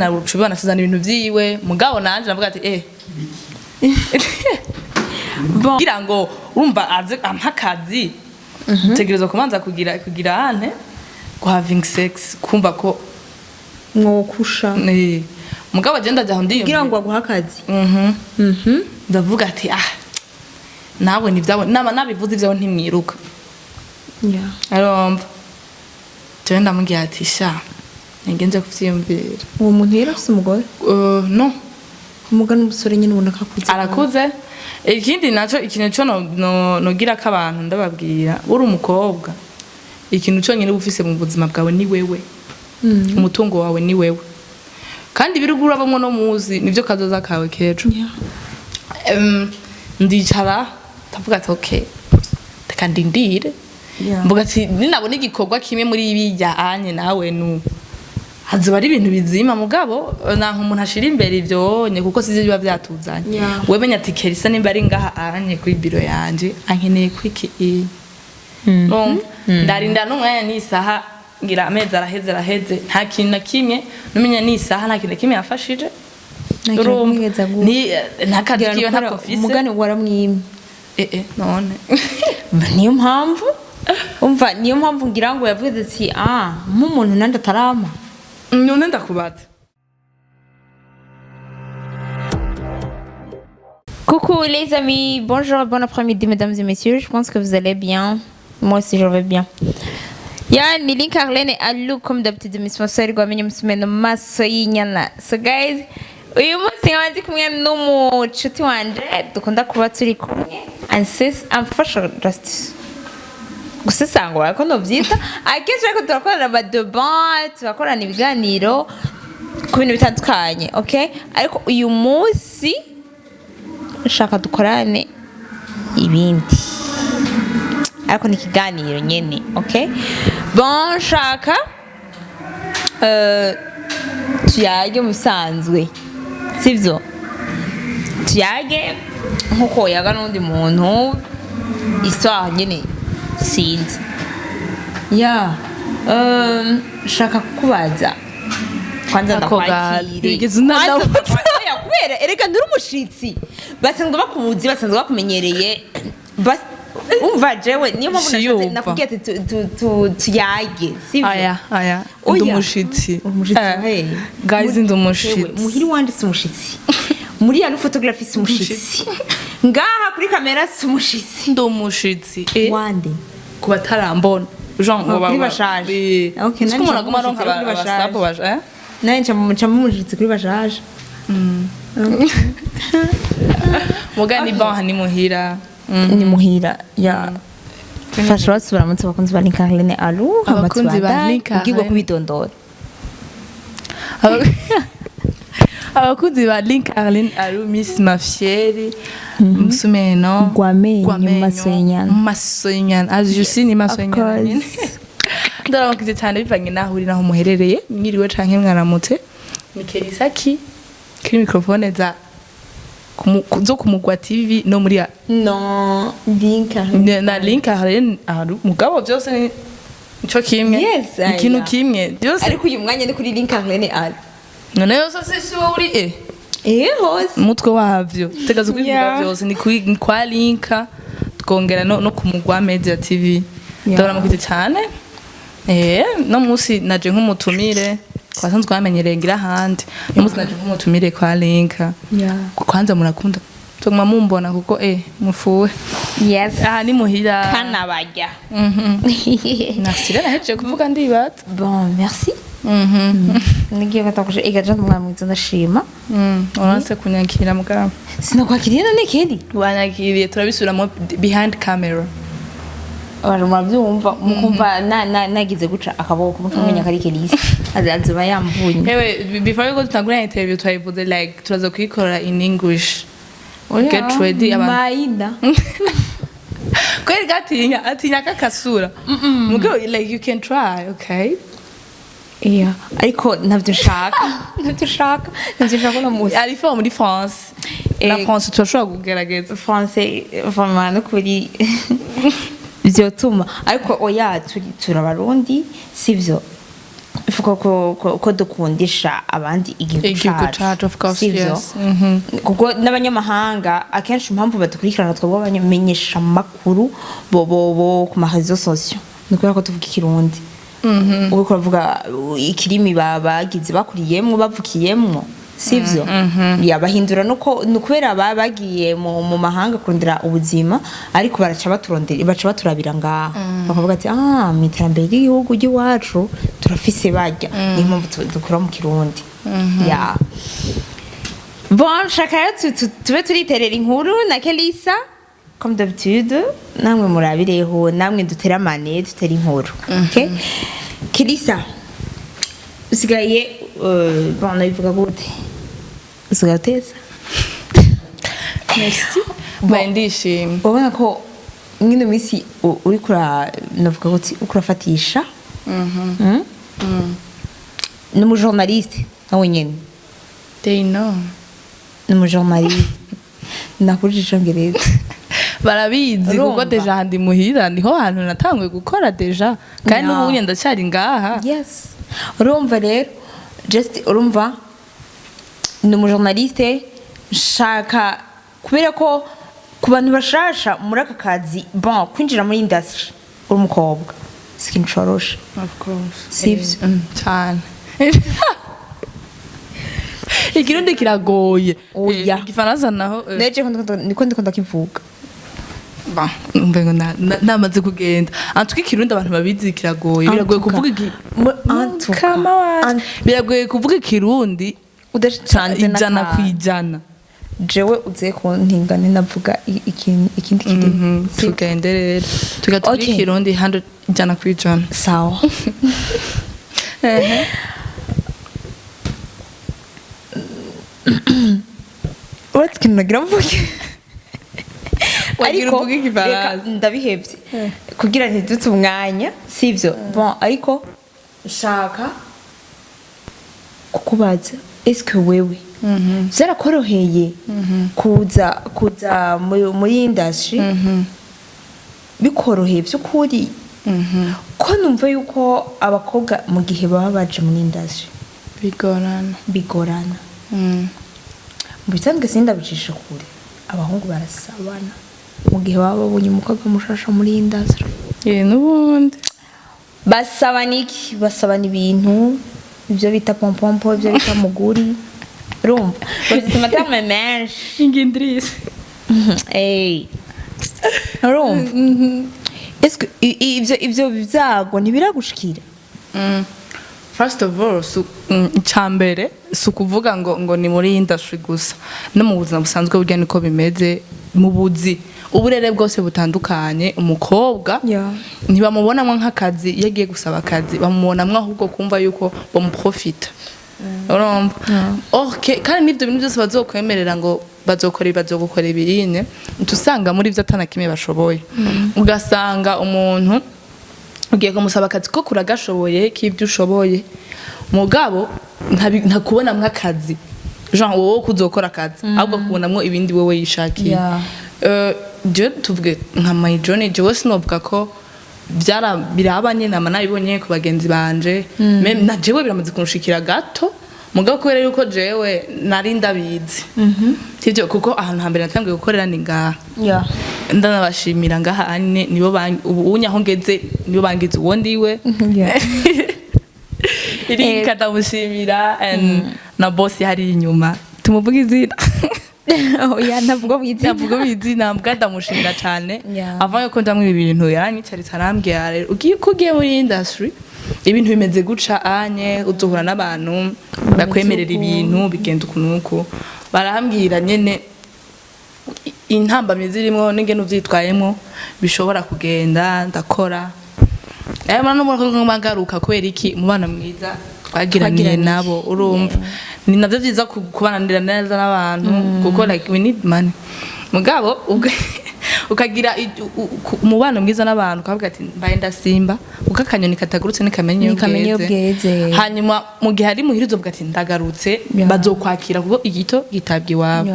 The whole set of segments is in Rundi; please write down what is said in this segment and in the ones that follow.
narucubana asizana ibintu vyiwe mugabo nanje navuga ati kugira ngo urumva aze ampakazi tegerezwa kumanza kugira ane ko having sex kumva ko mwokusha mugabo agenda ajya ndiyo kugira ngo aguhakazi ndavuga ati nawe nivyabo nabivuze ivyo ntimwiruka aromba je ndamubwira ati sha ngenze kuvyiyumvira uwo muntu yarafise umugore no umugana umusore nyine ubona kakuze arakuze ikindi naco ikintu cyo nogira ko abantu ndababwira uri umukobwa ikintu cyo nyine ufise mu buzima bwawe ni wewe umutungo wawe ni wewe kandi birugura bamwe no muzi nivyo kazoza kawe kejo ndicara ndavuga ati okay taka ndindire mvuga ati ninabona igikorwa kimwe muri ibi ya anye nawe nu hazoba ari ibintu bizima mugabo nanka umuntu ashira imbere ivyonye kuko sije biba vyatuzanye wemenya ati Kelisa nimba ari ngaha anye kuri biro yanje ankeneye kwiki no ndarinda n'umwanya n'isaha ngira amezi araheze nta kintu na kimwe numenya n'isaha nta kintu na kimwe yafashije ni nakadikiyo nta kofise umugani waramwimye none niyo mpamvu umva niyo mpamvu ngira ngo yavuze ati nk'umuntu nandi atarama none ndakubaza. Coucou les amis, bonjour, bon après-midi mesdames et messieurs, je pense que vous allez bien, moi aussi je vais bien. Yani Link Arlene Alou comme d'habitude de mes sponsors gwamenye musumeno maso y'inyana. So guys, uyu munsi nkabandi kumwe n'umucuti wanje dukunda kuba turi kumwe amfasha justice gusesangura ko novyita akenshi ariko turakorana amadeba turakorana ibiganiro ku bintu bitandukanye okay ariko uyu munsi nshaka dukorane ibindi ariko ni ikiganiro nyene okay bon nshaka tuyage musanzwe sivyo tuyage nkuko yaga n'undi muntu histoire nyene sinzi shaka kukubaza kwanza ndakwakire kubera erega nduri umushitsi basanzwe bakubuzi basanzwe bakumenyereye umva jewe niyo mpamvu nakubwiye ati tuyage sivyo aya ndumushitsi guys ndumushitsi muhiri wanditse umushitsi muri ya photography umushitsi ngaha kuri kamera umushitsi ndumushitsi wande kuba tarambona Jean kuri bashaje okay nani umuntu aguma ronka abasapo baje nani nca mumushitsi kuri bashaje mugani baha ni muhira ni muhira ya fasha basubira munsi bakunzi ba Link Arlene Alou abakunzi ba Link ugirwa kubidondora abakunzi ba Link Arlene Alou Miss Mafieri musumeno gwamenyo masoyanyana as you see ni masoyanyana ndaramukije cyane bivanye naho uri naho muherereye mwiriwe canke mwaramutse ni Kelisa kiri microphone zo kumugwa TV no muri no Link Arlene Alou mugabo byose ni ico kimwe ikintu kimwe byose ariko uyu mwanya ni kuri Link Arlene Alou none yose si wowe uri hose umutwe wavyo tegaza kwivuga byose ni kwa Linka tukongera no kumugwa Media TV ndaramukije cyane no musi naje nk'umutumire kwasanzwe bamenyereye ngira handi no musi naje nk'umutumire kwa Linka kwanza murakunda tuguma mumbona kuko mufuwe yes ni muhira kana bajya nasira naheje kuvuga ndibata bon merci nigiye gatakuje igaje ndumwamwiza ndashima uranse kunyakira mugabo sinakwakiriye none kendi wanyakiriye turabisubiramo behind camera baruma byumva mukumva nagize guca akaboko mukamenya kari Kelisa azazuba yamvunye before you go to the interview twayivuze like turaza kuyikora in English get ready maida kweli atinya kakasura mugabo like you can try okay ariko ntabyo nshaka no musi arifa muri France la France turashobora kugerageza France vraiment no kuri vyotuma ariko oya turi abarundi sivyo ifuko ko dukundisha abandi igihugu cacu of course sivyo? yes kuko n'abanyamahanga akenshi impamvu badukurikirana twebwe abamenyesha makuru bo ku marezo sociaux ni kubera ko tuvuga ikirundi ubiko bavuga ikirimi bagize bakuriyemwo bavukiyemwo sivyo yabahindura nuko nukubera bagiye mu mahanga kurondera ubuzima ariko baca baturabira ngaha bakavuga ati mu iterambere ry'igihugu ry'iwacu turafise barya niyo mpamvu dukora mu kirundi ya bon shaka tube turiterera inkuru na Kelisa comme d'habitude namwe murabireho namwe duteramane dutera inkuru okay Kelisa usigaye bon nabivuga gute usigateza merci ndishimye ubona ko nyine misi uri navuga gute ukurafatisha ni mu journaliste nawe nyene they know ni mu journaliste nakurije icongereza barabizi kuko deja handi muhira niho hantu natanguye gukora deja kandi n'ubu ndacyari ngaha yes urumva rero just urumva ni umujournaliste nshaka kubera ko ku bantu bashasha muri aka kazi bon kwinjira muri industry uri umukobwa sikintu coroshe of course sivyo cyane ikirundi kiragoye oya igifaransa naho neje niko ndikunda kivuga mbengo namaze kugenda antuka ikirundi abantu babizi kiragoye biragoye kuvuga biragoye kuvuga ikirundi udacanze ijana kwijana jewe uze kuntingane navuga ikindi kirimo tugende rero tugatubwira ikirundi 100 ijana kwijana sawa what's kintu nagira mvuge ariko ndabihevye kugira ntidutse umwanya sivyo bon ariko shaka kukubaza eske wewe vyarakoroheye kuza muri industry bikoroheye vy'ukuri ko numva yuko abakobwa mu gihe baba baje muri industry bigorana mu bisanzwe sindabicisha kure abahungu barasabana mu gihe baba babonye umukobwa mushasha muri industry n'ubundi basabana iki basabana ibintu ibyo bita pompompo ibyo bita muguri urumva bafite amatarme menshi ingindirize urumva eske ibyo byago ntibiragushikira first of all icambere si ukuvuga ngo ni muri industry gusa no mu buzima busanzwe burya niko bimeze mu buzi uburere bwose butandukanye umukobwa ntibamubonamwo nk'akazi iyo agiye gusaba akazi bamubonamwo ahubwo kumva yuko bamuprofita urumva kandi n'ibyo bintu byose bazokwemerera ngo bazogukora ibirine tusanga muri byo atana kimwe bashoboye ugasanga umuntu ugiye kumusaba akazi ko kuragashoboye k'ibyo ushoboye mugabo ntakubonamwo akazi genre wowe kuzokora akazi ahubwo kubonamwo ibindi wowe yishakiye je tuvuge nka my journey je wese novuga ko birabanye nama nabibonye ku bagenzi banje meme na jewe biramaze kunshikira gato mugabo kubera yuko jewe nari ndabizi sivyo kuko ahantu hambere natangiye gukorera ni ngaha ndanabashimira ngaha ane nibo unyaho ngeze nibo bangize uwo ndiwe iri kadamushimira na boss hari inyuma tumuvuga izina oya navuga mwizina mbwa ndamushimira cyane avaye ko ndamwe ibintu yaranyicaritse arambwira rero ugiye muri industry ibintu bimeze guca anye uzohura n'abantu bakwemerera ibintu bigenda ukunuko barahambwira nyene intambamye zirimo n'ingene uvyitwayemo bishobora kugenda ndakora mana no magaruka kubera iki umubana mwiza twagiranye nabo urumva ni navyo vyiza kubananira neza n'abantu kuko like we need money mugabo ukagira umubano mwiza n'abantu ukavuga ati mbaye ndasimba uko akanyoni katagurutse nikamenye ubweze hanyuma mu gihe ari muhirizo uvuga ati ndagarutse bazokwakira kuko igito gitabwa iwabo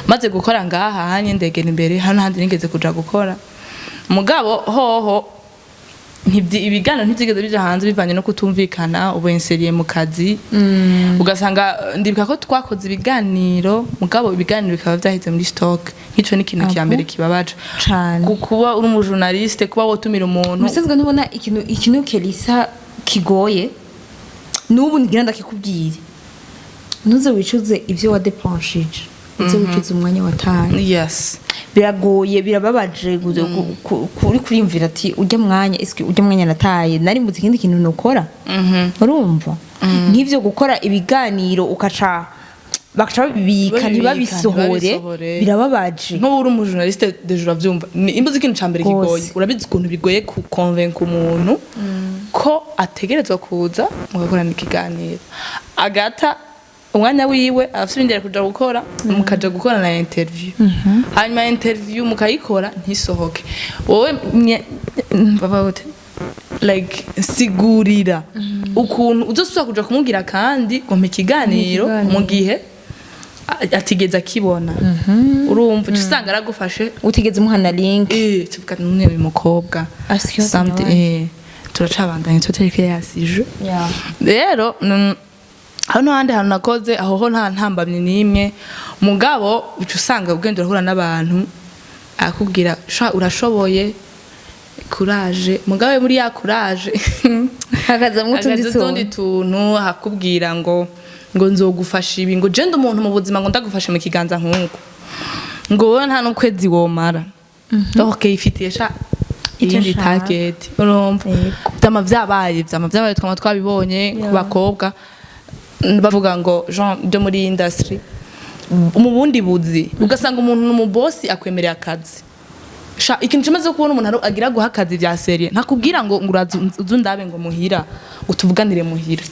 maze gukora ngaha hanye ndegera imbere hano handi nigeze kuja gukora mugabo hoho ibiganiro ntibyigeze bija hanze bivanye no kutumvikana ubu inseriye mu kazi ugasanga ndibuka ko twakoze ibiganiro mugabo ibiganiro bikaba byaheze muri stock nk'ico ni ikintu cyambere kibabaje kuba uri umujournaliste kuba wotumira umuntu musezwe nubona ikintu Kelisa kigoye nubu ngira ndakikubwire nuze wicuze ivyo wadepanshije uze wicuze umwanya wataye yes biragoye birababaje kuri kurimvira ati ujya mwanya iski ujya mwanya nataye nari muzi ikindi kintu nokora urumva nk'ivyo gukora ibiganiro ukaca bakaca bibika ntibabisohore birababaje nko uri umujournaliste deje uravyumva imbuzi ikintu cambere kigoye urabizi ukuntu bigoye ku convaincre umuntu ko ategerezwa kuza mugakorana ikiganiro agata umwanya wiwe afite kuja gukora mukaja gukora na interview hanyuma interview mukayikora ntisohoke wowe babaute like sigurira ukuntu uzosubira kuja kumubwira kandi gompa ikiganiro mu gihe atigeze akibona urumva usanga aragufashe utigeze umuhana link tuvuga none uyu mukobwa something turacabandanye tutarike yasije rero hano handi hantu nakoze aho ho nta ntambamye nimwe mugabo uca usanga ugenda urahura n'abantu akubwira urashoboye courage mugabe muri ya courage hagaza mutundi tuntu hakubwira ngo nzogufasha ibi ngo je umuntu mu buzima ngo ndagufashe mu kiganza nk'uko ngo wowe nta n'ukwezi womara donc ifitiye sha iyindi target urumva byama vyabaye twama twabibonye ku bakobwa bavuga ngo Jean de muri industry mu bundi buzi ugasanga umuntu n'umubosi akwemereye akazi sha ikintu kimaze kubona umuntu agira guha akazi bya serie ntakubwira ngo uzundabe ngo muhira utuvuganire muhira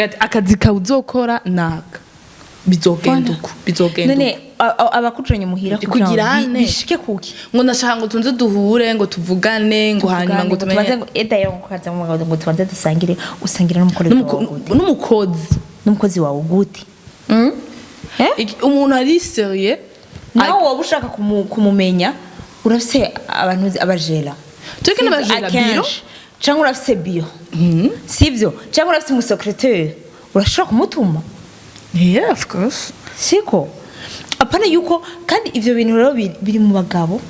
ati akazi ka uzokora naka bizogenda none abakucanye muhira kugira bishike kuki ngo ndashaka ngo tunze duhure ngo tuvugane ngo hanyuma ngo tumenye ngo edayo kukaza ngo tubanze dusangire usangira n'umukozi wawe gute umuntu ari serieux nawe waba ushaka kumumenya urafise abantu abajera tureke n'abajera biro cyangwa urafise bio sivyo cyangwa urafise mu secrétaire urashaka kumutuma yeah of course siko apana yuko kandi ivyo bintu rero biri mu bagabo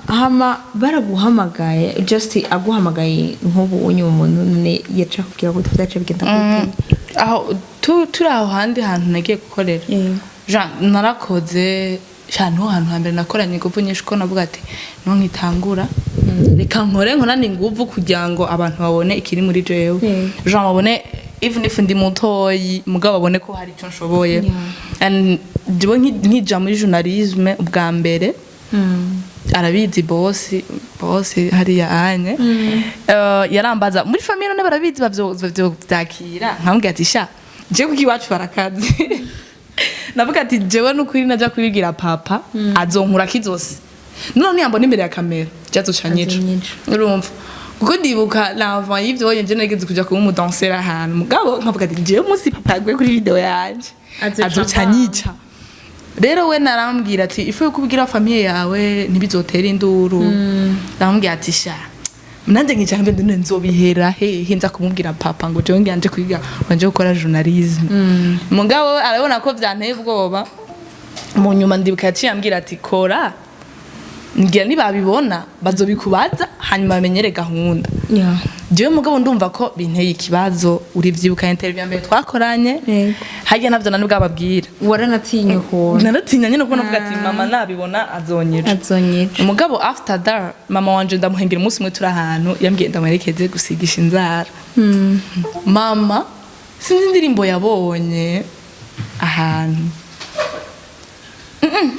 hama baraguhamagaye just aguhamagaye nk'ubu unyu umuntu ne yaca kugira ngo tuzace bigenda gute aho turi aho handi hantu nagiye gukorera Jean narakoze cyane hantu hambere nakoranye nguvu nyinshi ko navuga ati no nkitangura reka nkore nkorana inguvu kugira ngo abantu babone ikiri muri jewe Jean babone even if ndi mutoyi mugabo babone ko hari icyo nshoboye and dibo nkija muri journalisme ubwa mbere arabizi bosi hariya anye yarambaza muri famille none barabizi bavyo byakira nkambwe ati sha je kuki wacu barakazi navuga ati jewe n'ukuri naja kubigira papa azonkura kizose none yambona imbere ya kamera cyazocanyica urumva kuko ndibuka lava y'ivyo yenje negeze kuja kuba umudansera ahantu mugabo nkavuga ati jewe musi papa agwe kuri video yanje azocanyica rero we narambwira ati ifu kubwira famille yawe ntibizotera induru narambwira ati sha nanje nkicambe ndone nzobihera hehe nza kumubwira papa ngo je nganje kwiga wanje gukora journalisme mugabo arabona ko vyanteye ubwoba mu nyuma ndibuka yaciyambwira ati kora ngira nibabibona bazobikubaza hanyuma bamenyere gahunda jewe mugabo ndumva ko binteye ikibazo urivyibuka interview mbere twakoranye hajya navyo nanubwo ababwira waranatinye ko naratinya nyine ko navuga ati mama nabibona azonyica mugabo after that mama wanje ndamuhengera umunsi umwe turi ahantu yambwiye ndamuherekeze gusigisha inzara mama sinzi indirimbo yabonye ahantu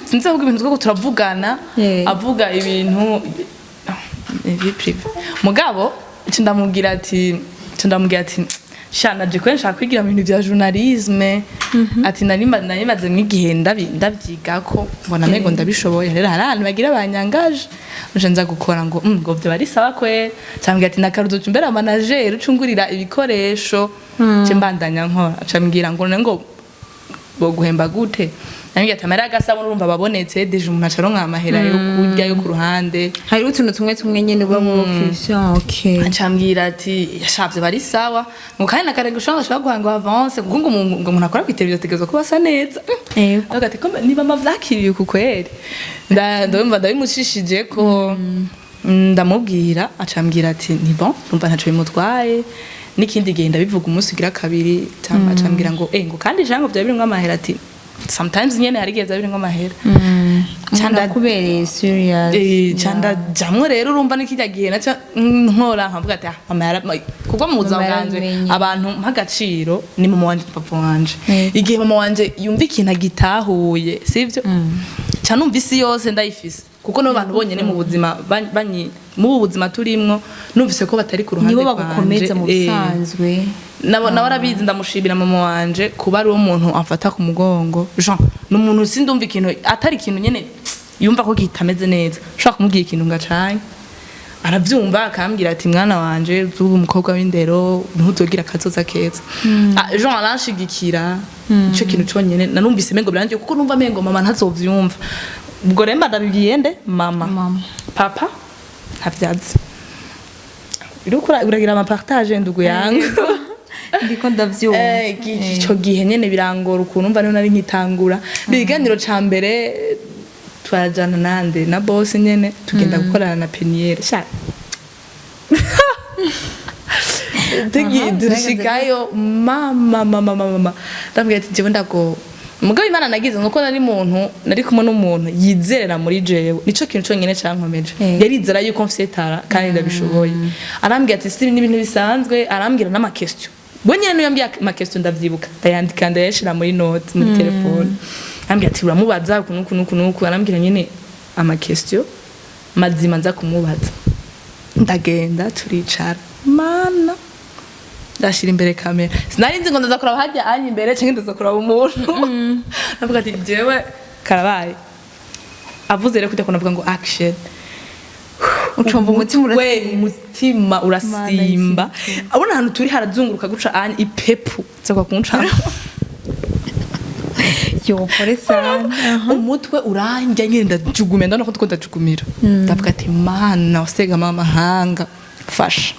sinzi avuga ibintu twako turavugana avuga ibintu privé mugabo ndamubwira ati shana je kwensha kwigira mu bintu bya journalisme ati narimaze n'igihe ndavyigako mbona mego ndabishoboye rero harana bagira abanyangaje nje nza gukora ngo ngo byo bari sawa kwe cyambwira ati nakaruzo cyumbera manager ucungurira ibikoresho cye mbandanya nkora acambwira ngo ngo boguhemba gute nambwiye ati amahera y'agasabuni urumva babonetse deje umuntu acaronka amahera yo kurya yo ku ruhande hari utuntu tumwe nyene uba mukisha okay acambwira ati yashavye bari sawa ngo kandi nakarenga ushobora guhanga avance kuko ngo umuntu akora kwitebyo tegezo kuba asa neza agati ko niba mavyakiriye ku kweri ndumva ndabimushishije ko ndamubwira acambwira ati ni bon umva ntaco bimutwaye nikindi gihe ndabivuga umunsi ugira kabiri acambwira ngo ngo kandi jango bya birimwe amahera ati sometimes nyene hari gihe bya birimwe amahera cyanda kubereye serious cyanda jamwe rero urumva nikijya gihe naca nkora nkavuga ati amahera kuko mu buzima bwanje abantu mpagaciro ni mama wanje papa wanje igihe mama wanje yumva ikintu agitahuye sivyo cyane umva isi yose ndayifise kuko no bantu bonyene mu buzima mu buzima turimwo numvise ko batari ku ruhande nibo bagukomeza mu bisanzwe nabo arabizi ndamushibira mama wanje kuba ari umuntu amfata ku mugongo Jean n'umuntu sindumva ikintu atari ikintu nyene yumva ko kitameze neza ushaka kumubwira ikintu ngacanye aravyumva akambwira ati mwana wanje zuba umukobwa w'indero ntuzogira kazoza keza Jean aranshigikira ico kintu conyene nanumvise mengo biranje kuko numva mengo mama ntazovyumva ubwo remba ndabibwiye nde mama papa havyazi uragira ama partage ndugu yangu ndiko ndavyumva ico gihe nyene birangora ukuntu umva nari nkitangura biganiro ca mbere twajana nande na boss nyene tugenda gukorana na peniere sha dushikayo mama ndabwira ati jewe ndago mugabo imana nagize nuko nari kumwe n'umuntu yizerera muri jewe nico kintu cyonyene cankomeje yarizera yuko mfite tara kandi ndabishoboye arambwira ati si n'ibintu bisanzwe arambwira n'ama question bo nyene niyo yambwiye ama question ndavyibuka ndayandika ndayashira muri note muri telefone arambwira ati uramubaza kunuku arambwira nyene ama question mazima nza kumubaza ndagenda turicara mana ndashira imbere kamera sinari nzi ngo ndaza kuraba hajya anye imbere cyangwa ndaza kuraba umuntu navuga ati jewe karabaye avuze rero kujya kunavuga ngo action ucomba umutima urasimba abona ahantu turi harazunguruka guca anye ipepu zakwa kunca yo pore sana umutwe uranja nyine ndajugumira ndabona ko tuko ndajugumira ndavuga ati mana wasega mama hanga fasha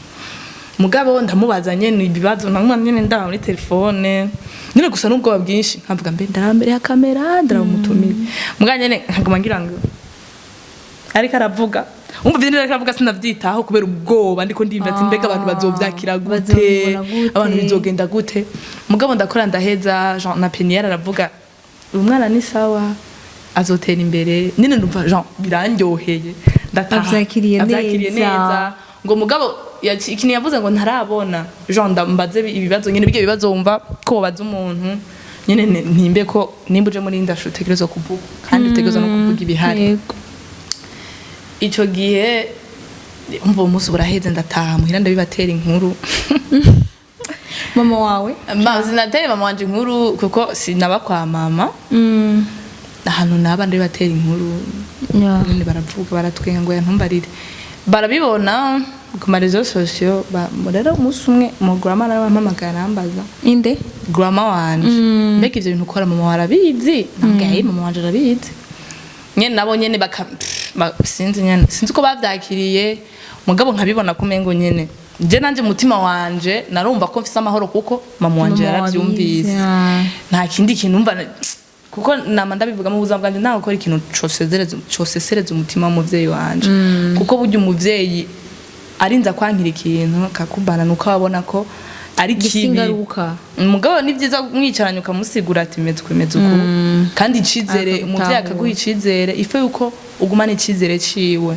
mugabo ndamubaza nyene ibibazo namwe nyene ndaba muri telefone nyene gusa n'ubwoba bwinshi nkavuga mbe ndambere ya kamera ndaramutumira mugabo nyene nkaguma ngira ngo ariko aravuga umva vyene ariko aravuga sinavyitaho kubera ubwoba ndiko ndimva ati mbega abantu bazovyakira gute abantu bizogenda gute mugabo ndakora ndaheza Jean na Peniere aravuga umwana ni sawa azotera imbere nyene ndumva Jean birandyoheye ndavyakiriye neza ngo mugabo ikintu yavuze ngo ntarabona Jean ndambaze ibibazo nyene bige bibazo wumva ko baza umuntu nyene ntimbe ko nimba uje muri ndashu tegerezo kuvuga kandi utegerezo no kuvuga ibihari ico gihe umva umunsi buraheze ndataha muhira ndabibatera inkuru mama wawe sinateye mama wanje inkuru kuko sinaba kwa mama ahantu naba ndabibatera inkuru nyene baravuga baratwenga ngo yantumbarire barabibona ku marezo sosio rero umunsi umwe umugurama arampamagara arambaza inde grandma wanje mbega ivyo bintu ukora mama warabizi nabwiye mama wanje arabizi nyene nabo nyene sinzi ko bavyakiriye mugabo nkabibona kumengo nyene je nanje mutima wanje narumva ko mfise amahoro kuko mama wanje yaravyumvise nta kindi kintu umva kuko nama ndabivuga mu buzima bwanje nta gukora ikintu cosesereza umutima w'umuvyeyi wanje kuko burya umuvyeyi arinza kwankira ikintu kakubana nuko abona ko ari kibi mugabo ni byiza mwicaranye ukamusigura ati meze uku kandi icizere umuvyeyi akaguha icizere ife yuko ugumana icizere ciwe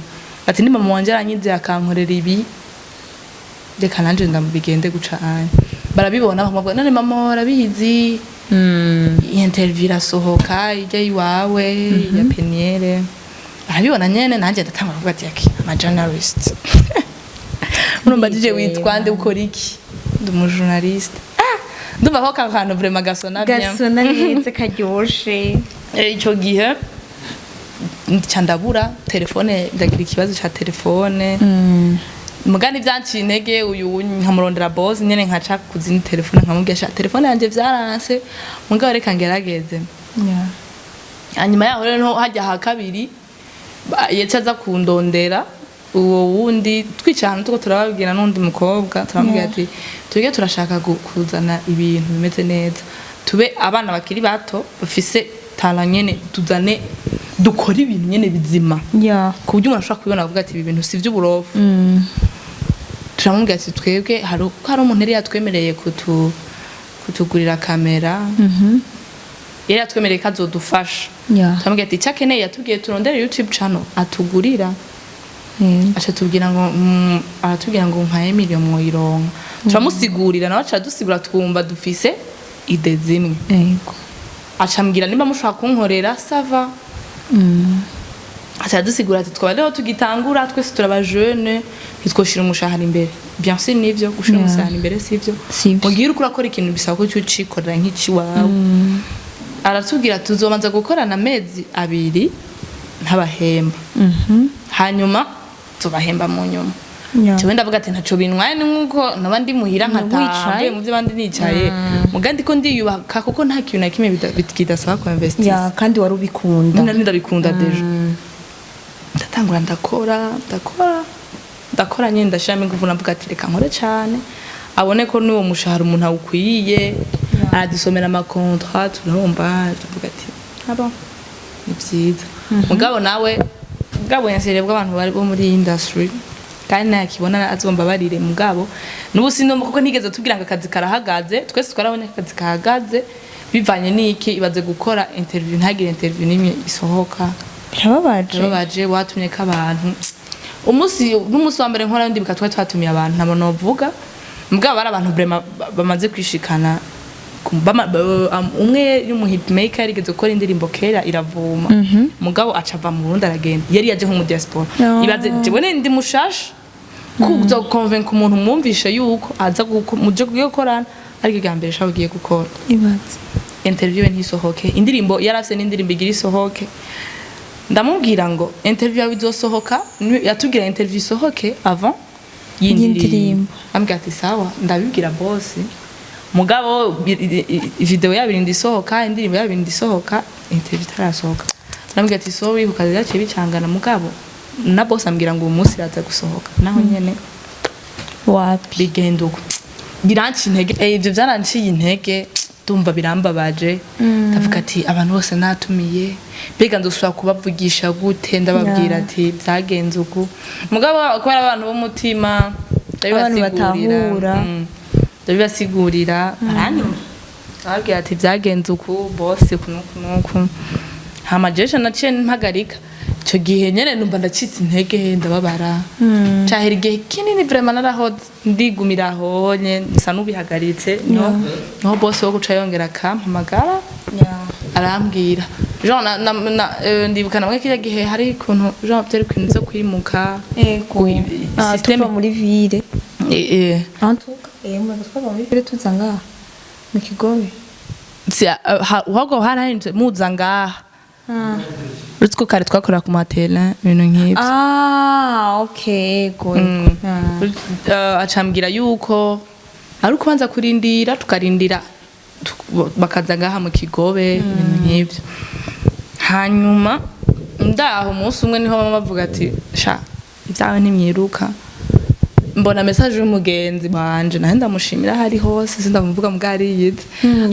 ati ni mama wanje aranyizeye akankorera ibi reka nanje ndamubigende guca anye barabibona bakamubwira none mama warabizi interview irasohoka ijya iwawe ya Peniere barabibona nyene nanje ndatanga kuvuga ati yaki ama journalist urumva DJ witwa nde ukora iki ndi umu journalist ndumva ko kantu vraiment gasona neza karyoshe ico gihe ndabura telefone ndagira ikibazo ca telefone mugani vyanciye intege uyu nkamurondera boss nyene nkaca kuzini telefone nkamubwira telefone yanje vyaranse mugabo reka ngerageze hanyuma yaho rero hajya ha kabiri yaca aza kundondera uwo wundi twicara tuko turababwira n'undi mukobwa turamubwira ati twebwe turashaka kuzana ibintu bimeze neza tube abana bakiri bato bafise tala nyene tuzane dukora ibintu nyene bizima ku buryo umuntu ashobora kubibona avuga ati ibi bintu si ivy'uburofu turamubwira ati twebwe hari umuntu yari yatwemereye kutugurira kamera yari yatwemereye ko azodufasha turamubwira ati icyo akeneye yatubwiye turondere YouTube channel atugurira aratubwira ngo mpaye miliyoni mwoyironka turamusigurira nawe aca dusigura twumva dufise ide zimwe acambwira nimba mushaka kunkorera sava aca dusigura ati twaba rero tugitangura twese turaba jeune ntitwoshira umushahara imbere bien sûr nivyo gushira umushahara imbere sivyo mugira uko urakora ikintu bisaba ko ucikorera nk'ici wawe aratubwira tuzobanza gukorana amezi 2 ntabahemba hanyuma tubahemba mu nyuma cyo ndavuga ati ntaco binwaye nkuko nabandi muhira nkatavuye mu byo bandi nicaye mugandi ko ndiyubaka kuko nta kintu na kimwe bidasaba ko investir kandi wari ubikunda ndabikunda deje ndatangura ndakora nyine ndashiramo ingufu navuga ati reka nkore cyane abone ko n'uwo mushahara umuntu awukwiye aradusomera amakontra turahomba tuvuga ati aba ni byiza mugabo nawe yansere bw'abantu bari bo muri industry kandi nakibona azomba barire mugabo nubu sinomba kuko nigeze tubwira ngo akazi karahagaze twese twarabonye akazi kahagaze bivanye niki ibaze gukora interview ntagire interview nimwe isohoka birababaje watumye ko abantu umunsi wa mbere nkora ndi bikatwa twatumiye abantu nabo novuga mugabo bari abantu vraiment bamaze kwishikana umwe y'umuhitmaker yarigeze gukora indirimbo kera iravuma mugabo acava mu Burundi aragenda yari yaje nko mu diaspora ibaze jewe ndi mushasha kuzo convince umuntu mwumvishe yuko aza muje gukorana ariko gambere shabugiye gukora ibaze interview ntisohoke indirimbo yarafise n'indirimbo igira isohoke ndamubwira ngo interview yawe izosohoka yatubwira interview isohoke avant y'indirimbo ambwira ati sawa ndabibwira boss mugabo video yabiri ndisohoka indirimbo yabiri ndisohoka interview tarasohoka ndamubwira ati sorry kukazi gace bicangana mugabo na boss ambwira ngo umunsi raza gusohoka naho nyene wapi bigenduko biranci intege ivyo byaranciye intege tumva birambabaje ndavuga ati abantu bose natumiye bega ndusura kubavugisha gute ndababwira ati byagenze uko mugabo akora abantu b'umutima ndabibasigurira ababwira ati byagenze uko bose kunuku hamajesha naciye mpagarika icyo gihe nyene numva ndacitse intege ndababara cyahera igihe kinini vraiment naraho ndigumira aho nsa n'ubihagaritse no boss wo guca yongera kampamagara arambwira Jean ndibuka namwe kiriya gihe hari kuntu Jean byari kwintu zo kwimuka system muri ville antuka mu twaba muri ville tuzanga mu Kigobe wago harahindutse muza ngaha uretse ko kare twakorera ku matela ibintu nk'ibyo okay acambwira yuko ari ukubanza kurindira tukarindira bakaza ngaha mu Kigobe ibintu nk'ibyo hanyuma ndaho umunsi umwe niho mama bavuga ati sha ibyawe ntimyiruka mbona message y'umugenzi banje nahe ndamushimira hari hose sindamuvuga mugari yize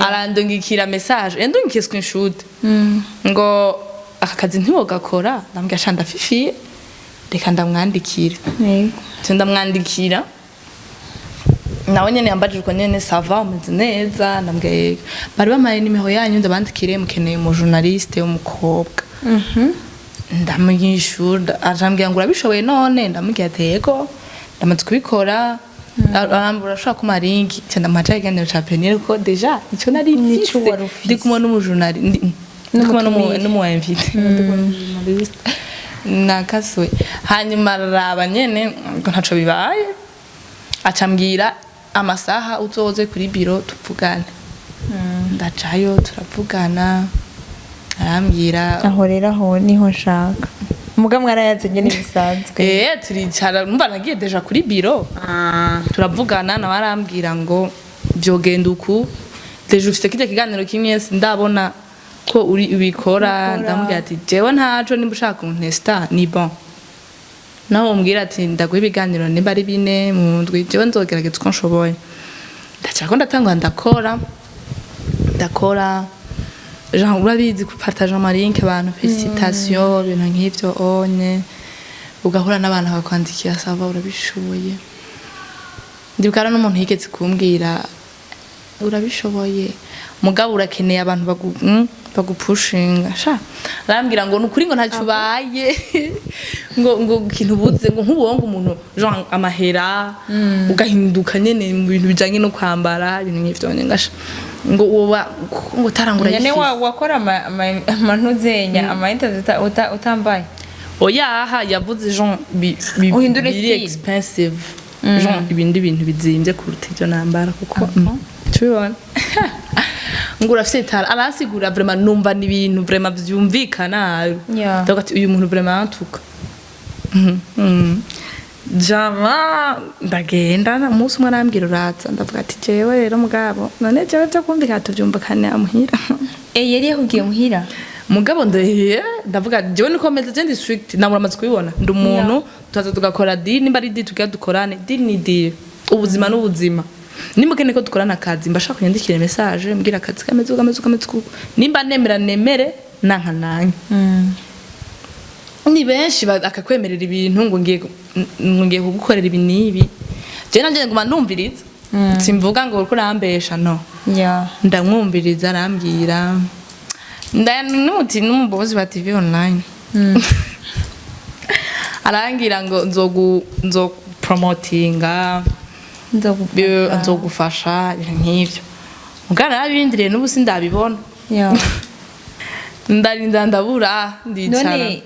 arandungikira message yandungikiye screenshot ngo aka kazi ntiwogakora ndambwira sha ndafifiye reka ndamwandikira ndamwandikira nawe nyene yambajije uko nyene sava umeze neza ndambwiye bari bamaye nimero yanyu ndabandikire mukeneye mu journaliste w'umukobwa ndamwishura ajambwiye ngo urabishoboye none ndamubwiye ati yego ndamaze kubikora arambura shaka kuma link cyenda macha iganiro cha penire ko deja icyo nari ndi kumwe n'umujurnali ndi kumwe n'umu invite nakaswe hanyuma raba nyene ngo ntaco bibaye acambwira amasaha uzoze kuri biro tuvugane ndacayo turavugana arambwira aho rero aho niho nshaka muga mwarayaze nyene bisanzwe turicara numva nagiye deja kuri biro turavugana na barambwira ngo byogenda uku deja ufite kije kiganiro kimwe ndabona ko ubikora ndamubwira ati jewe ntaco nimba ushaka kuntesta ni bon naho umbwira ati ndaguha ibiganiro nimba ari 4 mu ndwi jewe nzogerageza uko nshoboye ndacako ndatangwa ndakora genre urabizi kupartager amalink abantu félicitations ibintu nk'ivyo onye ugahura n'abantu bakwandikira sava urabishoboye ndibukara n'umuntu yigeze kumbwira urabishoboye mugabo urakeneye abantu bagupushinga sha arambwira ngo nukuri ngo ntacyo ubaye ngo kintu buze ngo nk'ubongo umuntu genre amahera ugahinduka nyene mu bintu bijanye no kwambara ibintu nk'ivyo ngasha ngo uba ngo tarangura nyene wakora amanuzenya interview utambaye oya yavuze genre biri expensive genre ibindi bintu bizimvye kuruta ivyo nambara kuko tubibona ngo urafite tara arasigura vraiment numva ni ibintu vraiment vyumvikana donc ati uyu muntu vraiment antuka jama ndagenda umunsi umwe arambwira uraza ndavuga ati jewe rero mugabo none jewe byo kumvikana tuvyumvikane amuhira yari yakubwiye muhira mugabo ndavuga jewe niko meze je ndi strict namuramaze kubibona ndi umuntu tuza tugakora deal nimba ari deal tugira dukorane deal ni deal ubuzima n'ubuzima nimba kene ko dukorana akazi mbashaka kunyandikira message mbwira akazi kameze kuko nimba nemere nanka nanyu ni benshi akakwemerera ibintu ngo ngiye kugukorera ibi nibi je nanje nguma ndumviriza simvuga ngo uriko urambesha no ndamwumviriza arambwira ndanuti n'umubozi wa TV online arangira ngo nzo promotinga nzogufasha ibintu nk'ivyo mugana nabindiriye n'ubu sindabibona ndarinda ndabura ndicara none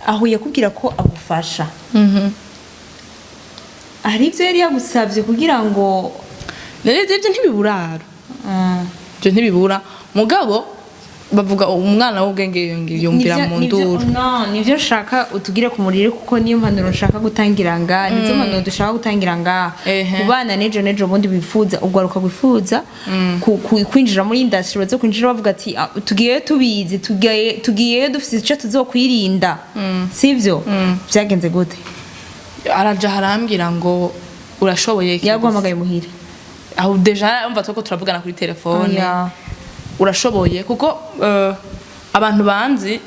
aho yakubwira ko agufasha hari ivyo yari yagusavye kugira ngo ivyo ntibiburaro ivyo ntibibura mugabo bavuga umwana w'ubwenge yumvira mu nduru nivyo nshaka utugire ku murire kuko niyo mpanuro nshaka gutangira nga nizo mpanuro dushaka gutangira nga kubana nejo bundi bifuza ugaruka gwifuza kwinjira muri industry bazo kwinjira bavuga ati tugiye tubizi tugiye dufite ico tuzokwirinda sivyo byagenze gute araja harambwira ngo urashoboye yaguhamagaye muhira aho deja umva twako turavugana kuri telefone urashoboye kuko abantu banzi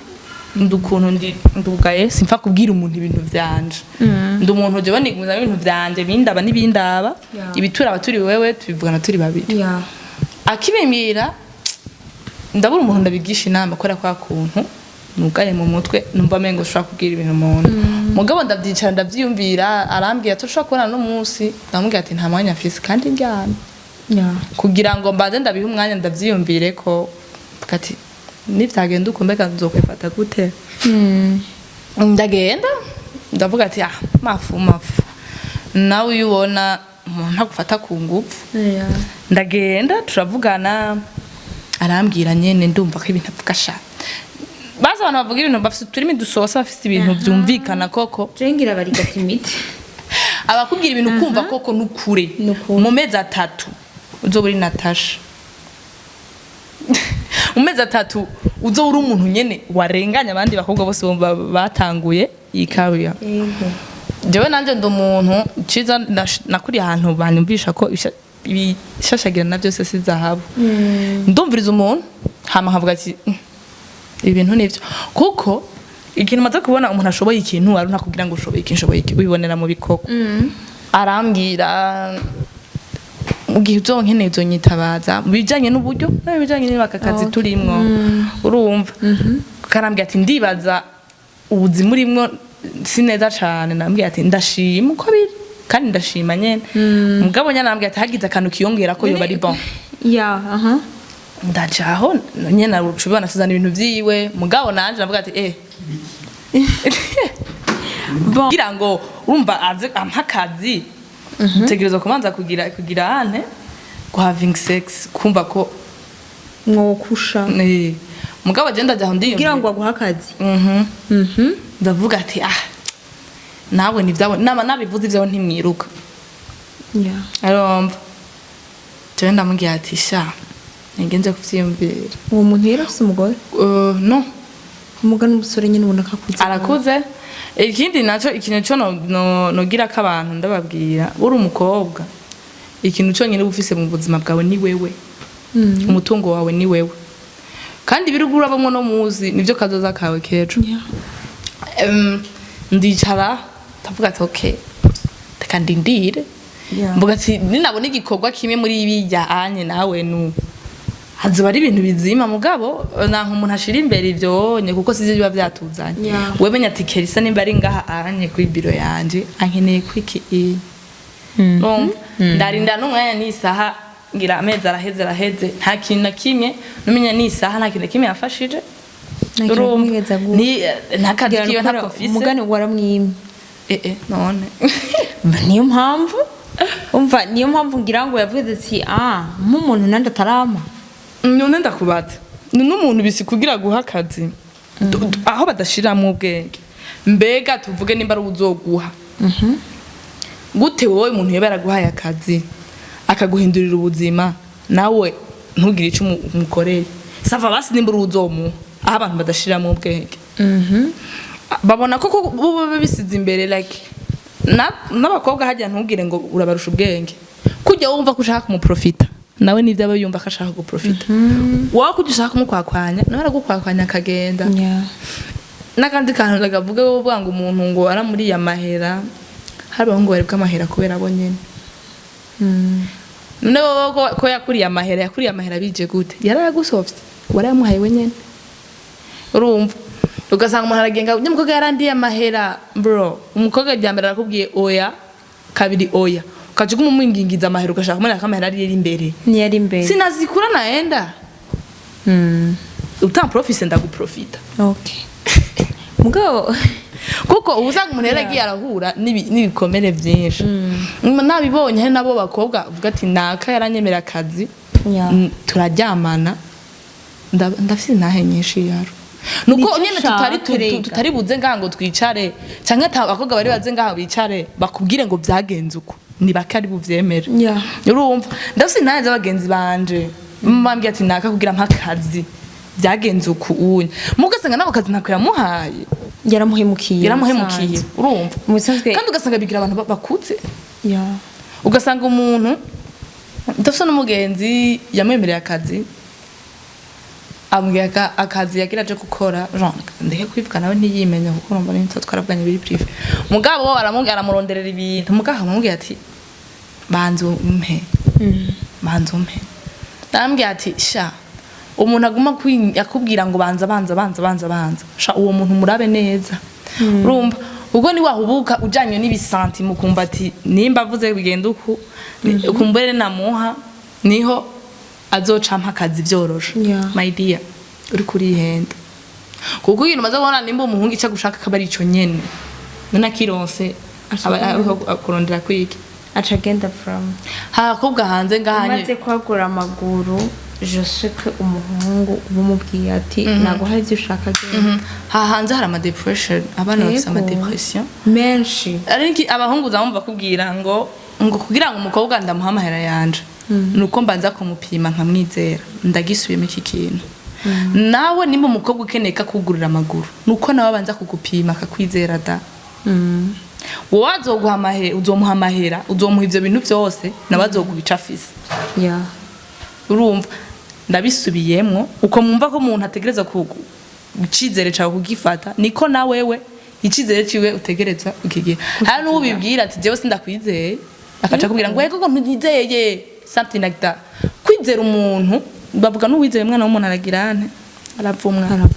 ndukuntu ndugaye simfa kubwira umuntu ibintu vyanje ndu umuntu je baniguza ibintu vyanje bindaba nibindaba ibitura abaturi wewe tubivugana turi babiri akibimbira ndabura umuntu ndabigisha inama akora kwa kuntu nugaye mu mutwe numva mengo ushaka kubwira ibintu umuntu mugabo ndavyicara ndavyiyumvira arambwiye atushaka kubona no munsi ndamubwira ati nta mwanya afise kandi ndyana kugira ngo mbanze ndabiha umwanya ndavyiyumvire ko kati nivyagenda uko mbega nzokwifata gute ndagenda ndavuga ati mafu nawe uyubona umuntu agufata ku ngufu ndagenda turavugana arambwira nyene ndumva ko ibintu avuga sha baza abantu bavuga ibintu bafite turimi dusosa bafite ibintu vyumvikana koko cengira bari gatimite abakubwira ibintu kumva koko nukure mu mezi 3 uzoburi Natasha mu mezi 3 uzoburi umuntu nyene warenganya abandi bakobwa bose batanguye ikabuya jewe nanje ndo umuntu ciza nakuri ahantu banyumvisha ko ibishashagirana byose si zahabu ndumviriza umuntu hama havuga ati ibintu nivyo kuko ikintu maze kubona umuntu ashoboye ikintu ari ntakubwira ngo ushoboye ikintu ushoboye ubibonera mu bikoko arambwira ugiye uzonkeneye uzonyitabaza bijanye n'uburyo n'ibijanye n'ibaka kazi turimwo urumva karambwira ati ndibaza ubuzima urimwo si neza cane nambwira ati ndashima uko biri kandi ndashima nyene mugabo nyana nambwira ati hagize akantu kiyongera ko yoba ari bon ndajaho nyene urucubana sizana ibintu vyiwe mugabo nanje navuga ati bon gira ngo urumva aze ampakazi tegereza kumanza kugira ane ko having sex kumva ko mwokusha mugabo agenda jya ndi kugira ngo aguhakazi ndavuga ati nawe nivyawe nabivuze ivyo ntimwiruka aromba je ndamubwira ati sha ngenze kuvyiyumvira. uwo muntu yari afise umugore No, umugore n'umusore nyine ubona ko akuze arakuze. Ikindi naco ikintu cyo nogira ko abantu ndababwira uri umukobwa, ikintu cyo nyine ufise mu buzima bwawe ni wewe, umutungo wawe ni wewe, kandi birugura bamwe no muzi nivyo kazoza kawe kejo. Ndicara ndavuga ati okay, reka ndindire, mvuga ati ninabona igikorwa kimwe muri ibijya anye nawe hazoba ari ibintu bizima mugabo nanka umuntu ashira imbere ivyonye kuko sivyo biba vyatuzanye. We menya ati Kelisa nimba ari ngaha anye kuri biro yanje ankeneye kwiki ndarinda n'umwanya n'isaha ngira amezi araheze nta kintu na kimwe numenya n'isaha nta kintu na kimwe yafashije. Nakazi kiyo ntakofise umugani waramwimye none niyo mpamvu umva niyo mpamvu ngira ngo yavuze ati nk'umuntu nandi atarama none ndakubaza n'umuntu bisi kugira guha akazi aho badashiramo ubwenge mbega tuvuge nimba ari uzoguha gute wowe umuntu yaba yaraguhaye akazi akaguhindurira ubuzima nawe ntugire ico umukoreye sava basi nimba uzomuha aho abantu badashiramo ubwenge babona ko bo bisize imbere like n'abakobwa hajya ntugire ngo urabarusha ubwenge kujya wumva ko ushaka kumuprofita nawe nivyo aba yumva ko ashaka guprofita wowe kujya ushaka kumukwakwanya nawe aragukwakwanya akagenda. N'akandi kantu ndagavuga wo bwanga umuntu ngo ara muri ya mahera hari ngo barebwa amahera kubera abo nyene none wowe ko yakuriye amahera bije gute yaragusofye waramuhaye wenyene urumva ugasanga umuntu aragenga umukobwa yarandiye amahera bro umukobwa ryambere arakubwiye oya kabiri oya ukajuga umumwingingiza amahera ugashaka kumenya kamera ari imbere ni yari imbere sinazikura naenda utamprofise ndaguprofita okay mugabo kuko ubusanga umuntu yaragiye arahura n'ibikomere byinshi nabibonye hari nabo bakobwa uvuga ati naka yaranyemera akazi turaryamana ndafise nahe nyinshi yaro nuko nyene tutari buze ngaha ngo twicare canke abakobwa bari baze ngaha bicare bakubwire ngo byagenze uko ni bakari buvyemere urumva ndafise nahe z'abagenzi banje mbambye ati naka kugira mpakazi byagenze uko unye mugasanga nabo kazi ntako yamuhaye yaramuhemukiye urumva kandi ugasanga bigira abantu bakuze ugasanga umuntu ndafise n'umugenzi yamwemereye akazi ambwira akazi yagira aje gukora ndeke kwivuga nawe ntiyimenya kuko urumva n'inzo twarabwanye biri prive mugabo bo aramuronderera ibintu mugabo amubwira ati banze umpe ndambwira ati sha umuntu aguma yakubwira ngo banza sha uwo muntu murabe neza urumva ubwo ni wahubuka ujanye n'ibisanti mukumva ati nimba avuze bigenda uku ukumbere namuha niho azoca mpakazi vyorosha my dear uri kuri henda kuko ibintu maze kubona nimba umuhungu ica gushaka kabari ico nyene none kironse akurondera kwiki aca agenda from hakobwa hanze ngahanye maze kwagura amaguru je sais que umuhungu bumubwiye ati nago hari ivyo ushaka genda hanze hari ama depression abana bafise ama depression menshi ariko abahungu zamumva kubwira ngo kugira ngo umukobwa ndamuha amahera yanje nuko mbanza kumupima nkamwizera ndagisubiyemo iki kintu nawe nimba umukobwa ukeneye kugurira amaguru nuko nawe abanza kugupima akakwizera da wowe azoguha amahera uzomuha amahera uzomuha ivyo bintu vyose nawe azoguha afise urumva ndabisubiyemwo uko mwumva ko umuntu ategereza icizere cawe kugifata niko na wewe icizere ciwe utegereza ukigira hari n'ubibwira ati jewe sindakwizeye akaca kubwira ngo yego ntugizeye something like that kwizera umuntu bavuga n'uwizeye umwana w'umuntu aragira ante aravumwa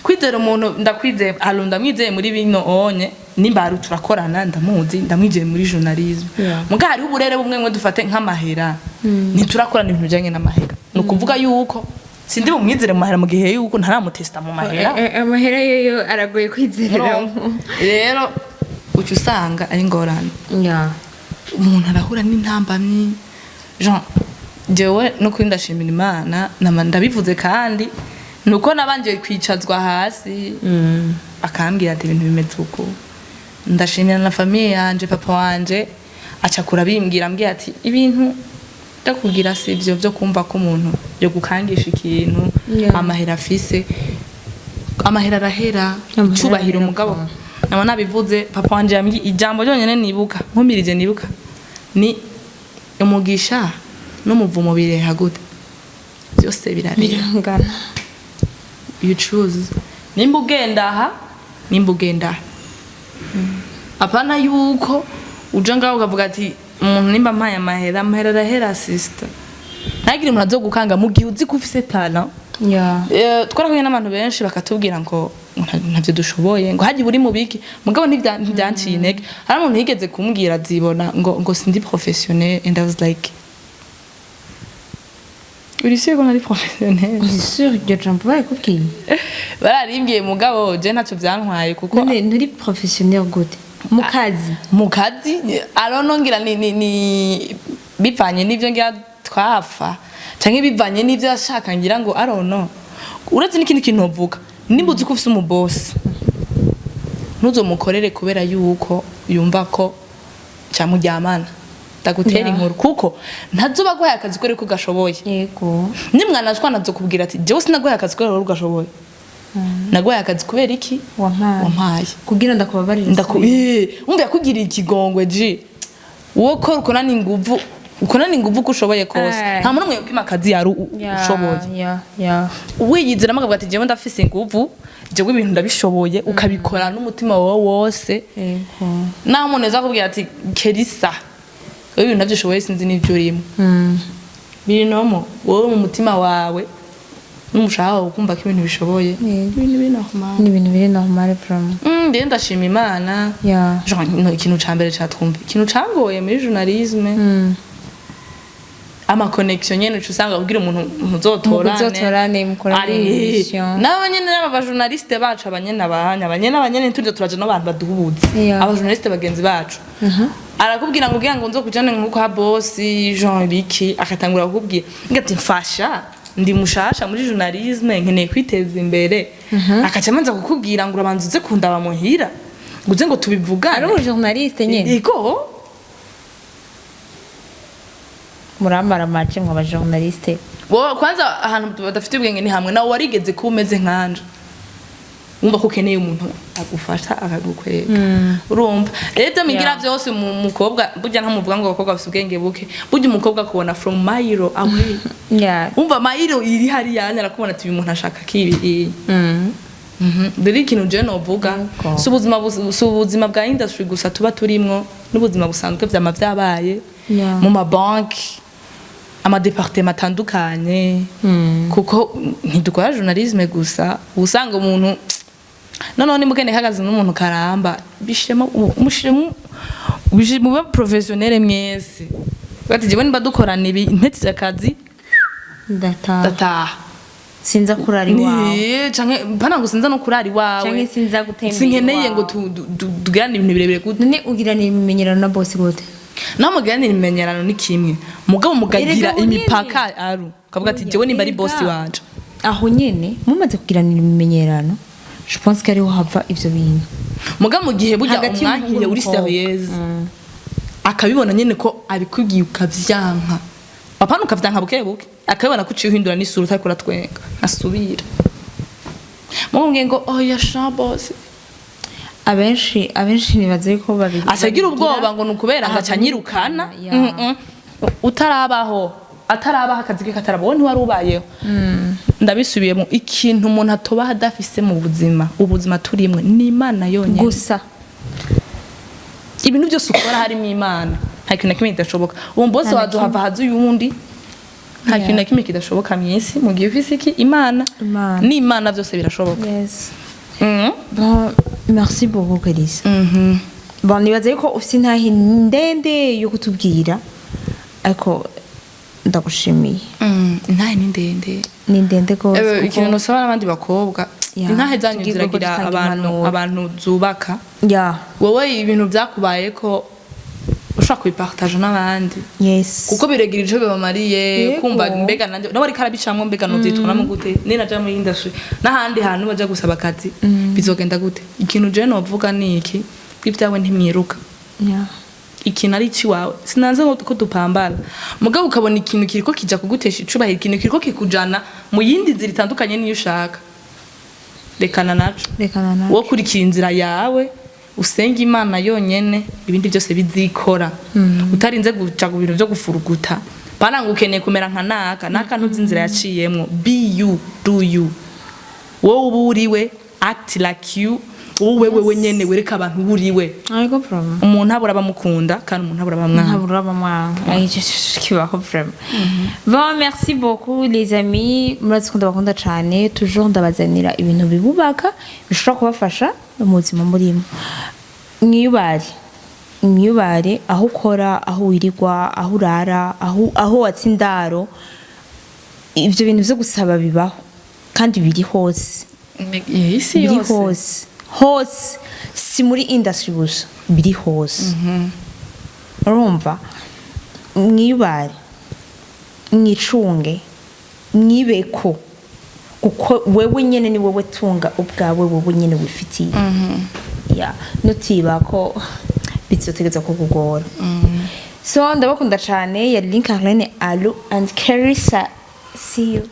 kwizera umuntu ndakwizeye ndamwizeye muri bino onye nimba ari turakorana ndamuzi ndamwijeye muri journalisme muga hari uburere bumwe dufate nk'amahera ntiturakorana ibintu bijanye n'amahera nukuvuga yuko sindi bumwizere mu mahera mu gihe yuko ntaramutesta mu mahera amahera yoyo aragoye kwizera rero ucu usanga ari ngorane umuntu arahura n'intambamyi Jean jewe no kuri ndashimira Imana ndabivuze kandi nuko nabanje kwicazwa hasi akambwira ati ibintu bimeze uko ndashimira na famille yanje papa wanje aca kurabimbwira ambwira ati ibintu ndakugira si ivyo byo kumva ko umuntu yo gukangisha ikintu amahera afise amahera arahera icubahiro umugabo nama nabivuze papa wanje yambwiye ijambo ryonyene nibuka nkumirije nibuka ni umugisha n'umuvumo bireha gute byose birarengana you choose nimba ugenda aha nimba ugenda apana yuko uja ngaho ukavuga ati umuntu nimba mpaye amahera arahera sister ntagire umuntu azogukanga mu gihe uzi ko ufise talent twarahuye n'abantu benshi bakatubwira ngo ntavyo dushoboye ngo haji buri mu biki mugabo ntibyanciye intege hari umuntu yigeze kumbwira azibona ngo sindi professionnel and I was like uri sûr qu'on ari professionnel uri sûr iryo jambo barikubwiye bararimbwiye mugabo je ntacyo byantwaye kuko nturi professionnel gute mu kazi aronongira ni bivanye n'ivyo ngira twafa canke bivanye n'ivyo yashaka ngira ngo arono uretse n'ikindi kintu uvuga nimba uzi ko ufise umubosi ntuzomukorere kubera yuko yumva ko cyamuryamana ndagutera inkuru kuko ntazoba guhaye akazi ko ariko gashoboye yego nimwanashwa nazokubwira ati jewe sinaguhaye akazi ko ariko gashoboye naguhaye akazi kubera iki wampaye kugira ndakubabarira umva yakugiriye ikigongwe ji wowe ko ukona n'inguvu ko ushoboye kose nta muntu umwe yopima akazi yari ushoboye wiyiziramo akavuga ati jewe ndafise inguvu jewe ibintu ndabishoboye ukabikora n'umutima wawe wose naho umuntu azakubwira ati kerisa wowe ibintu navyoshoboye sinzi n'ivyo urimo biri nomo wowe mu mutima wawe n'umushaka wawe ukumva ko ibintu bishoboye ibintu biri normal ni ibintu biri normal vraiment ndende ndashima Imana ikintu ca mbere catwumva ikintu cangoye muri journalisme ama connection nyene usanga kugira umuntu muzotorane mukorane émission n'abanyene n'aba journaliste bacu abanyene tuje turaje no bantu baduhubuza aba journaliste bagenzi bacu arakubwira ngo kugira ngo nzokujane nkuko ha boss Jean Biki akatangura kukubwira ngati mfasha ndi mushasha muri journalisme nkeneye kwiteza imbere akaca manza kukubwira ngo urabanza uze kundaba muhira nguze ngo tubivugane ari journaliste nyene ego murambara mace ngo aba journaliste kwanza ahantu badafite ubwenge ni hamwe nawe warigeze ko umeze nkanje umva ko ukeneye umuntu agufasha akagukwega urumva rero migira byose umukobwa burya ntamuvuga ngo abakobwa bafite ubwenge buke burya umukobwa kubona from mile away umva mile iri hari yanya arakubona ati uyu muntu ashaka kibi rero ikintu je novuga si ubuzima bwa industry gusa tuba turimwo n'ubuzima busanzwe vyama vyabaye mu mabanki amadepartement atandukanye kuko ntidukora journalisme gusa usanga umuntu none mugene hagaze n'umuntu karamba bishemo mube professionnel mwese bati jewe nimba dukorana ibi intete akazi ndataha sinza kurari wawe canke bana ngo sinza no kurari wawe canke sinza gutembera sinkeneye ngo tugirane ibintu birebire gute none ugirana imimenyerano na boss gute namugirane imimenyerano ni kimwe mugabo mugagira imipaka aru kavuga ati jewe nimba ari boss wanje aho nyene mumaze kugirana imimenyerano je pense que ari hava ivyo bintu mugabo mu gihe burya umwahire uri sérieux akabibona nyene ko abikugiye ukavyanka apana ukavyanka buke akabibona ko ucihindura n'isura utari kuratwenga asubira mumwe ngo oya boss abenshi nibaze ko babiri asagira ubwoba ngo nukubera ngacanyirukana utarabaho akazi ke katarabo nti wari ubayeho ndabisubiyemo ikintu umuntu atoba hadafise mu ubuzima turimwe ni Imana yonyene gusa ibintu byose ukora harimo Imana nta kintu kimwe kidashoboka uwo bose waduhava hazu yundi nta kintu na kimwe kidashoboka mwisi mu gihe ufise iki Imana ni Imana byose birashoboka bon merci beaucoup Kelisa bon nibaze ko ufite ntahi ndende yo kutubwira ariko ndagushimiye ntahi ni ndende ko ikintu nosaba n'abandi bakobwa ntahe zanyu ziragira abantu zubaka wowe ibintu byakubaye ko ushaka kubipartage n'abandi kuko biregira ico bibamariye kumva mbega nanje nawe ari karabicamwe mbega no vyitwara gute ninaja muri industry n'ahandi hantu baje gusaba akazi bizogenda gute ikintu je novuga ni iki ibyawe ntimwiruka ikintu ari ciwawe sinanze ngo ko dupambana mugabo ukabona ikintu kiriko kija kugutesha icubahiro ikintu kiriko kikujana mu yindi nzira itandukanye niyo ushaka rekana naco wo kurikira inzira yawe usenga imana yonyene ibindi byose bizikora utarinze guca ku bintu byo gufuruguta bana ngo ukeneye kumera nka naka ntuzi inzira yaciyemwo be you do you wowe uburiwe act like you wewe nyene wereka abantu buriwe ariko problem umuntu abura bamukunda kandi umuntu abura bamwanga kibaho vraiment bon merci beaucoup les amis murazi ko ndabakunda cyane toujours ndabazanira ibintu bibubaka bishobora kubafasha mu buzima murimo mwiyubare aho ukora aho wirirwa aho urara aho watsindaro ibyo bintu byo gusaba bibaho kandi biri hose biri hose si muri industry gusa biri hose urumva mwiyubare mwicunge mwibeko kuko wewe nyene ni wewe tunga ubwawe wewe nyene wifitiye nutiba ko bizotegeza ko kugora so ndabakunda cyane ya Link Arlene Alu and Carissa see you